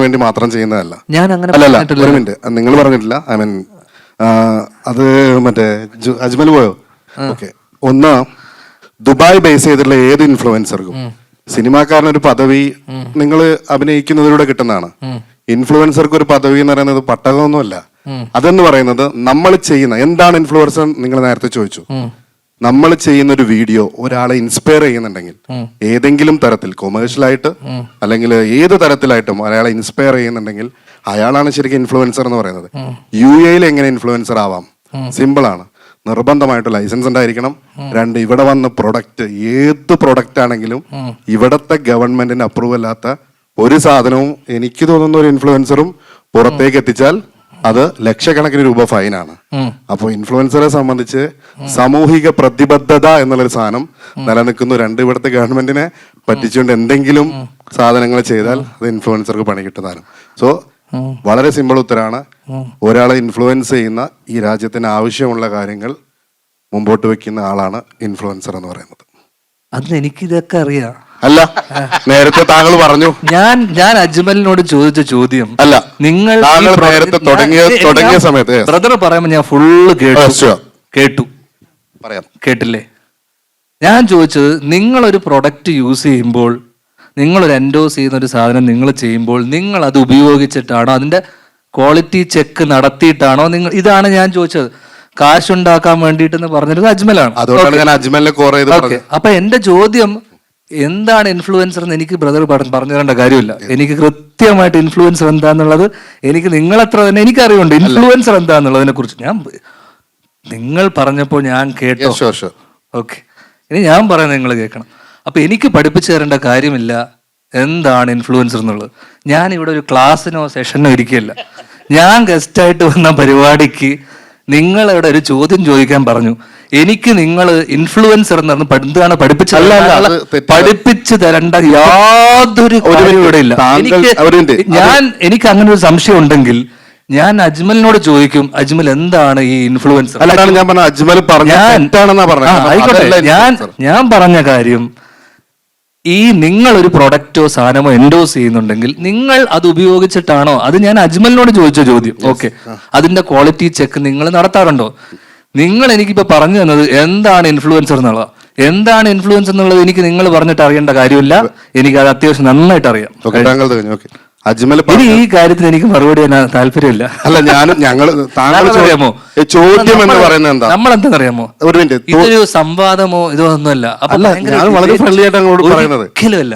വേണ്ടി മാത്രം ചെയ്യുന്നതല്ല. ഞാൻ അങ്ങനെ അല്ലല്ല, ഒരു മിനിറ്റ്, നിങ്ങൾ പറഞ്ഞിട്ടില്ല. ഐ മീൻ അത് മറ്റേ അജ്മൽ പോയോ? ഓക്കെ. ഒന്ന്, ദുബായ് ബേസ് ചെയ്തിട്ടുള്ള ഏത് ഇൻഫ്ലുവൻസർക്കും സിനിമാക്കാരനൊരു പദവി നിങ്ങൾ അഭിനയിക്കുന്നതിലൂടെ കിട്ടുന്നതാണ്. ഇൻഫ്ലുവൻസർക്ക് ഒരു പദവി എന്ന് പറയുന്നത് പട്ടകമൊന്നുമല്ല. അതെന്ന് പറയുന്നത് നമ്മൾ ചെയ്യുന്ന എന്താണ് ഇൻഫ്ലുവൻസർ, നിങ്ങൾ നേരത്തെ ചോദിച്ചു. നമ്മൾ ചെയ്യുന്ന ഒരു വീഡിയോ ഒരാളെ ഇൻസ്പയർ ചെയ്യുന്നുണ്ടെങ്കിൽ ഏതെങ്കിലും തരത്തിൽ കൊമേഴ്ഷ്യലായിട്ട് അല്ലെങ്കിൽ ഏത് തരത്തിലായിട്ടും ഒരാളെ ഇൻസ്പയർ ചെയ്യുന്നുണ്ടെങ്കിൽ അയാളാണ് ശരിക്കും ഇൻഫ്ലുവൻസർ എന്ന് പറയുന്നത്. UAE എങ്ങനെ ഇൻഫ്ലുവൻസർ ആവാം? സിമ്പിൾ ആണ്. നിർബന്ധമായിട്ട് ലൈസൻസ് ഉണ്ടായിരിക്കണം. 2, ഇവിടെ വന്ന പ്രൊഡക്റ്റ്, ഏത് പ്രൊഡക്റ്റ് ആണെങ്കിലും ഇവിടത്തെ ഗവൺമെന്റിന് അപ്രൂവ് അല്ലാത്ത ഒരു സാധനവും എനിക്ക് തോന്നുന്ന ഒരു ഇൻഫ്ലുവൻസറും പുറത്തേക്ക് എത്തിച്ചാൽ അത് ലക്ഷക്കണക്കിന് രൂപ ഫൈനാണ്. അപ്പോൾ ഇൻഫ്ലുവൻസറെ സംബന്ധിച്ച് സാമൂഹിക പ്രതിബദ്ധത എന്നുള്ളൊരു സാധനം നിലനിൽക്കുന്നു. 2, ഇവിടുത്തെ ഗവൺമെന്റിനെ പറ്റിച്ചുകൊണ്ട് എന്തെങ്കിലും സാധനങ്ങൾ ചെയ്താൽ അത് ഇൻഫ്ലുവൻസർക്ക് പണി കിട്ടുന്നതാണ്. സോ വളരെ സിമ്പിൾ ഉത്തരാണ്. ഒരാളെ ഇൻഫ്ലുവൻസ് ചെയ്യുന്ന ഈ രാജ്യത്തിന് ആവശ്യമുള്ള കാര്യങ്ങൾ മുമ്പോട്ട് വെക്കുന്ന ആളാണ് ഇൻഫ്ലുവൻസർ എന്ന് പറയുന്നത്. അത് എനിക്കിതൊക്കെ അറിയാം. അല്ല, നേരത്തെ താങ്കൾ പറഞ്ഞു. ഞാൻ അജ്മലിനോട് ചോദിച്ച ചോദ്യം അല്ല, നിങ്ങൾ നേരത്തെ തുടങ്ങിയ സമയത്ത് ബ്രദർ പറയുമ്പോ ഞാൻ ഫുള്ള് കേട്ടു പറയാം. കേട്ടില്ലേ? ഞാൻ ചോദിച്ചത്, നിങ്ങളൊരു പ്രൊഡക്റ്റ് യൂസ് ചെയ്യുമ്പോൾ, നിങ്ങളൊരു എൻഡോസ് ചെയ്യുന്ന ഒരു സാധനം നിങ്ങൾ ചെയ്യുമ്പോൾ, നിങ്ങൾ അത് ഉപയോഗിച്ചിട്ടാണോ, അതിന്റെ ക്വാളിറ്റി ചെക്ക് നടത്തിയിട്ടാണോ നിങ്ങൾ? ഇതാണ് ഞാൻ ചോദിച്ചത്. കാശുണ്ടാക്കാൻ വേണ്ടിയിട്ടെന്ന് പറഞ്ഞിരുന്നത് അജ്മലാണ്. അതുകൊണ്ടാണ് ഞാൻ അജ്മലിനെ കോർ ചെയ്തത്. അപ്പൊ എന്റെ ചോദ്യം എന്താണ് ഇൻഫ്ലുവൻസർ എന്ന് എനിക്ക് ബ്രദർ പറഞ്ഞു തരേണ്ട കാര്യമില്ല. എനിക്ക് കൃത്യമായിട്ട് ഇൻഫ്ലുവൻസർ എന്താന്നുള്ളത് എനിക്ക് നിങ്ങളത്ര തന്നെ എനിക്കറിയുണ്ട്. ഇൻഫ്ലുവൻസർ എന്താന്നുള്ളതിനെ കുറിച്ച് നിങ്ങൾ പറഞ്ഞപ്പോൾ ഞാൻ കേട്ടോ. ഓക്കെ, ഇനി ഞാൻ പറയുന്നത് നിങ്ങൾ കേൾക്കണം. അപ്പൊ എനിക്ക് പഠിപ്പിച്ചു തരേണ്ട കാര്യമില്ല എന്താണ് ഇൻഫ്ലുവൻസർ എന്നുള്ളത്. ഞാൻ ഇവിടെ ഒരു ക്ലാസ്സിനോ സെഷനോ ഇരിക്കുകയല്ല. ഞാൻ ഗസ്റ്റായിട്ട് വന്ന പരിപാടിക്ക് നിങ്ങളിവിടെ ഒരു ചോദ്യം ചോദിക്കാൻ പറഞ്ഞു. എനിക്ക് നിങ്ങൾ ഇൻഫ്ലുവൻസർ എന്ന് പറഞ്ഞ് എന്താണ് പഠിപ്പിച്ചു തരേണ്ട യാതൊരു കാര്യവും ഇവിടെ ഇല്ല. എനിക്ക് അങ്ങനെ ഒരു സംശയം ഉണ്ടെങ്കിൽ ഞാൻ അജ്മലിനോട് ചോദിക്കും, അജ്മൽ എന്താണ് ഈ ഇൻഫ്ലുവൻസർ? ആയിക്കോട്ടെ, ഞാൻ പറഞ്ഞ കാര്യം, ഈ നിങ്ങൾ ഒരു പ്രൊഡക്റ്റോ സാധനമോ എൻഡോസ് ചെയ്യുന്നുണ്ടെങ്കിൽ നിങ്ങൾ അത് ഉപയോഗിച്ചിട്ടാണോ? അത് ഞാൻ അജ്മലിനോട് ചോദിച്ച ചോദ്യം. ഓക്കെ, അതിന്റെ ക്വാളിറ്റി ചെക്ക് നിങ്ങൾ നടത്താറുണ്ടോ? നിങ്ങൾ എനിക്കിപ്പോ പറഞ്ഞു തന്നത് എന്താണ് ഇൻഫ്ലുവൻസർ എന്നുള്ളത്. എന്താണ് ഇൻഫ്ലുവൻസർ എന്നുള്ളത് എനിക്ക് നിങ്ങൾ പറഞ്ഞിട്ട് അറിയേണ്ട കാര്യമില്ല. എനിക്ക് അത് അത്യാവശ്യം നന്നായിട്ട് അറിയാം. ഇനി ഈ കാര്യത്തിന് എനിക്ക് മറുപടി താല്പര്യമില്ല. അല്ല, ഞങ്ങൾ അറിയാമോ ചോദ്യം എന്ന് പറയുന്നത് എന്താ? നമ്മളെന്താണെന്നറിയാമോ, ഇതൊരു സംവാദമോ ഇതോ ഒന്നുമല്ല. വളരെ ഫ്രണ്ട്ലി ആയിട്ട് പറയുന്നത് ഒരിക്കലുമല്ല.